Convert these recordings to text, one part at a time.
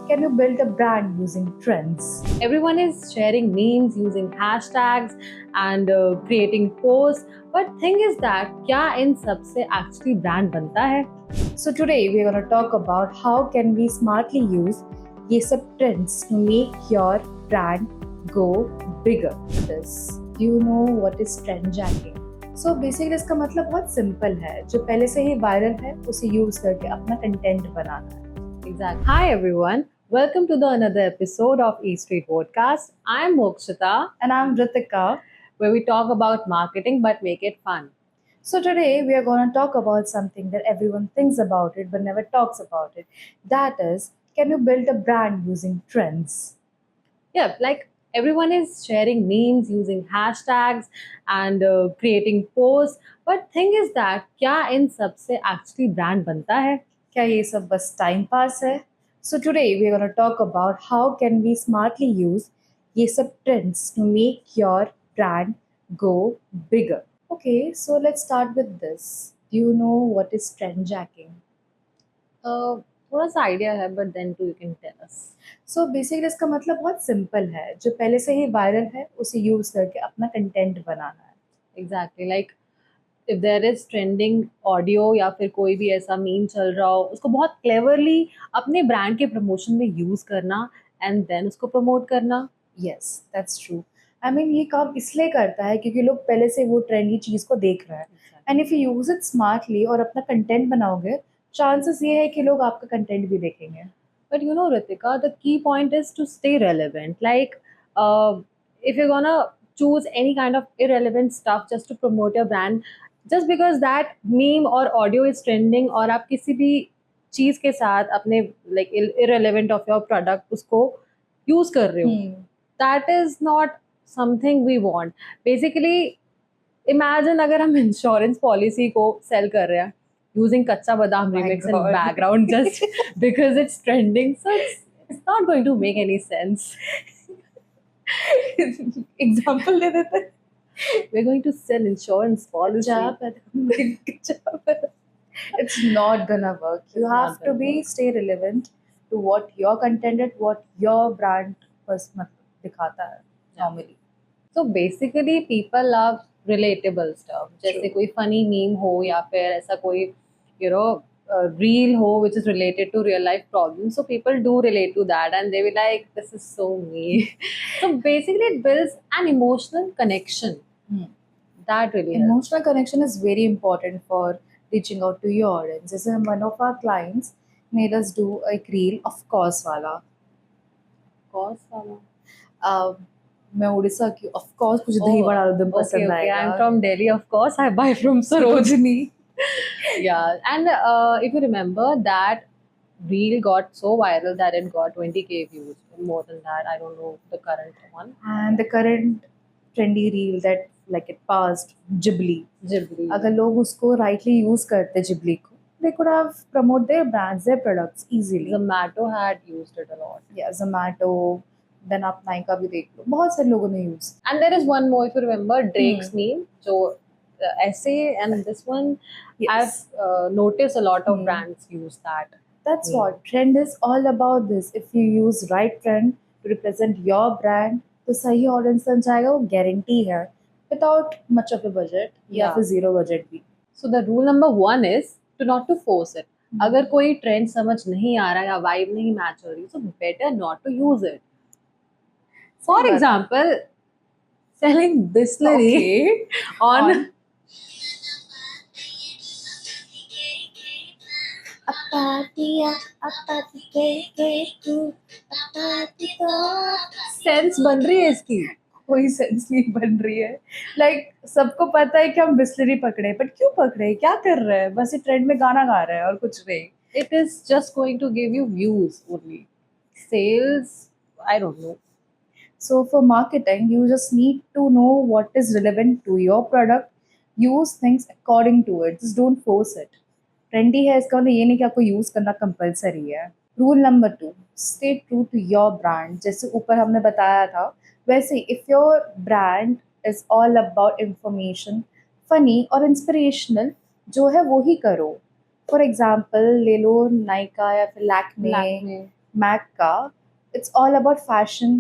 can you build a brand using trends? Everyone is sharing memes using hashtags and creating posts, but thing is that क्या इन सब से actually brand बनता है? So today we are going to talk about how can we smartly use ये सब trends to make your brand go bigger. Do you know what is trend jacking? So basically इसका मतलब बहुत simple है, जो पहले से ही वायरल है उसे यूज करके अपना कंटेंट बनाना है. Exactly. Hi everyone, welcome to the another episode of eStreet Vodcast. I'm Mokshita, And I'm Ritika. where we talk about marketing but make it fun. So today we are going to talk about something that everyone thinks about it but never talks about it. That is, can you build a brand using trends? Yeah, like everyone is sharing memes using hashtags and creating posts, but thing is that क्या इन सब से actually brand बनता है? क्या ये सब बस time pass है? So today we are going to talk about how can we smartly use ये सब trends to make your brand go bigger. Okay, so let's start with this. Do you know what is trend jacking? थोड़ा सा idea है, but then too you can tell us. So basically इसका मतलब बहुत simple है, जो पहले से ही वायरल है उसे यूज करके अपना कंटेंट बनाना है. Exactly, like if there is trending audio या फिर कोई भी ऐसा मीम चल रहा हो, उसको बहुत cleverly अपने ब्रांड के प्रमोशन में यूज करना and then उसको प्रमोट करना. Yes, that's true. I mean ये काम इसलिए करता है क्योंकि लोग पहले से वो ट्रेंडी चीज को देख रहे हैं. And if you use it smartly और अपना कंटेंट बनाओगे, चांसेस ये है कि लोग आपका कंटेंट भी देखेंगे. But you know, Ritika, the key point is to stay relevant. Like, if you're gonna choose any kind of irrelevant stuff just to promote your brand, just because that meme or audio is trending, और आप किसी भी चीज के साथ अपने like irrelevant of your product उसको use कर रहे हो, that is not something we want. Basically, imagine अगर हम insurance policy को sell कर रहे हैं using Kacha Badam My remix God. in background just because it's trending. So it's not going to make any sense. Example दे देते हैं. We're going to sell insurance policy. It's not gonna work. You It's have not to gonna be stay relevant to what your content is, what your brand दिखाता है normally. So basically people love relatable stuff. जैसे True. कोई funny meme हो या फिर ऐसा कोई you know reel ho which is related to real life problems, so people do relate to that and they be like, this is so me. So basically it builds an emotional connection. That really helps. Emotional connection is very important for reaching out to your audience. This is one of our clients made us do a reel, of course wala. Course वाला. मैं उड़ीसा की, of course मुझे दही बड़ा आलूदम okay, पसंद okay. आएगा. I'm from Delhi, of course. I buy from Sarojini. Sarojini. Yeah, and if you remember, that reel got so viral that it got 20K views. More than that, I don't know the current one. And the current trendy reel that like it passed, Ghibli. Ghibli. अगर लोग उसको rightly use करते Ghibli को, they could have promote their brands, their products easily. Zomato had used it a lot. Yeah, Zomato, then आप नाइका भी देख लो, बहुत सारे लोगों ने use. And there is one more, if you remember, Drake's meme, so essay, and this one, Yes. I've noticed a lot of brands use that. That's what trend is all about. This if you use right trend to represent your brand, तो सही audience तक जाएगा, वो guarantee है, without much of a budget या Yeah. फिर zero budget भी. So the rule number 1 is to not to force it. अगर कोई ट्रेंड समझ नहीं आ रहा है या वाइब नहीं मैच हो रही, so better not to use it. For बात है. example, selling Bisleri on sense बन रही है इसकी. कोई सेंस नहीं बन रही है. लाइक सबको पता है कि हम बिस्लरी पकड़े, बट क्यों पकड़े, क्या कर रहे हैं, बस ये ट्रेंड में गाना गा रहे हैं और कुछ नहीं. It is just going to give you views only. Sales, I don't know. So for marketing, you just need to know what is relevant to your product. Use things according to it. Just don't force it. Trendy है इसका मतलब ये नहीं कि आपको use करना compulsory है. Rule number 2, stay true to your brand. जैसे ऊपर हमने बताया था, वैसे if your brand is all about information, funny और inspirational, जो है वो ही करो. फॉर एग्जाम्पल ले लो नाइका या फिर लैक्मे, मैक का it's all about fashion,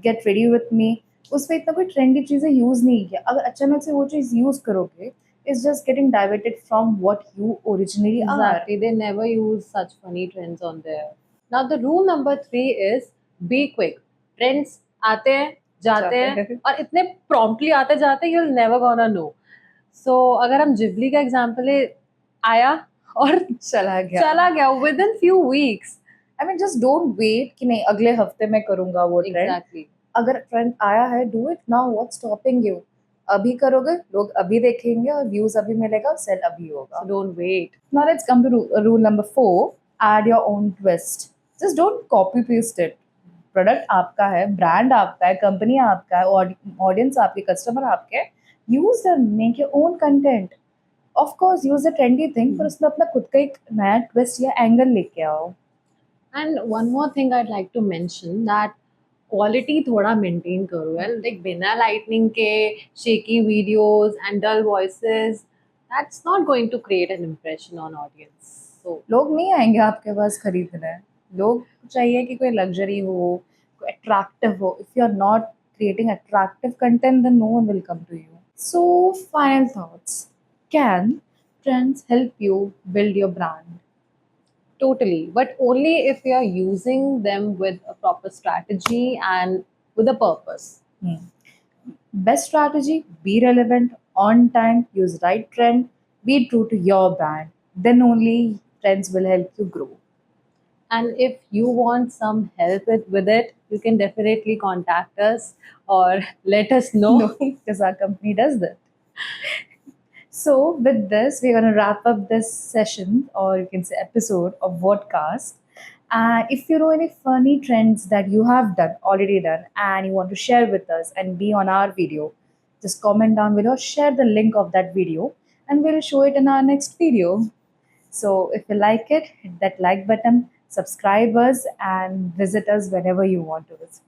get ready with me. उसमें इतना कोई ट्रेंडी चीज़ें यूज़ नहीं किया, अगर अचानक से वो चीज़ यूज़ करोगे it's just getting diverted from what you originally are. Exactly. They never use such funny trends on there. Now, the rule number three is be quick. Trends आते हैं जाते जाते हैं हैं। और इतने promptly आते जाते हैं, you'll never gonna know. So अगर हम जिबली का एग्जाम्पल ले, आया और चला गया। चला गया within few weeks. I mean just don't wait कि नहीं अगले हफ्ते में करूंगा वो ट्रेंड। Exactly. अगर ट्रेंड आया है do it now, what's stopping you. अभी करोगे लोग अभी देखेंगे और व्यूज अभी मिलेगा, सेल अभी So होगा। don't wait. Now let's come to rule number 4. Add your own twist. Just don't copy paste it. Product आपका है, ब्रांड आपका है, कंपनी आपका है, ऑडियंस आपके, कस्टमर आपके। Use them, make your own content. Of course use the trendy thing, पर उसमें अपना खुद का एक नया ट्विस्ट या एंगल लेके आओ। And one more thing I'd like to mention that quality थोड़ा maintain करो यार, like बिना lightning के shaky videos and dull voices, that's not going to create an impression on audience. So लोग नहीं आएंगे आपके पास खरीदने। लोग चाहिए कि कोई लग्जरी हो, कोई अट्रैक्टिव हो। If you are not creating attractive content then no one will come to you. So final thoughts, can trends help you build your brand? totally, but only if you are using them with a proper strategy and with a purpose. Best strategy, be relevant, on time, use right trend, be true to your brand. Then only trends will help you grow. And if you want some help with it, you can definitely contact us or let us No, know. because our company does that. So, with this, we're going to wrap up this session, or you can say episode of Vodcast. If you know any funny trends that you have done, already done, and you want to share with us and be on our video, just comment down below, share the link of that video, and we'll show it in our next video. So, if you like it, hit that like button, subscribe us, and visit us whenever you want to visit.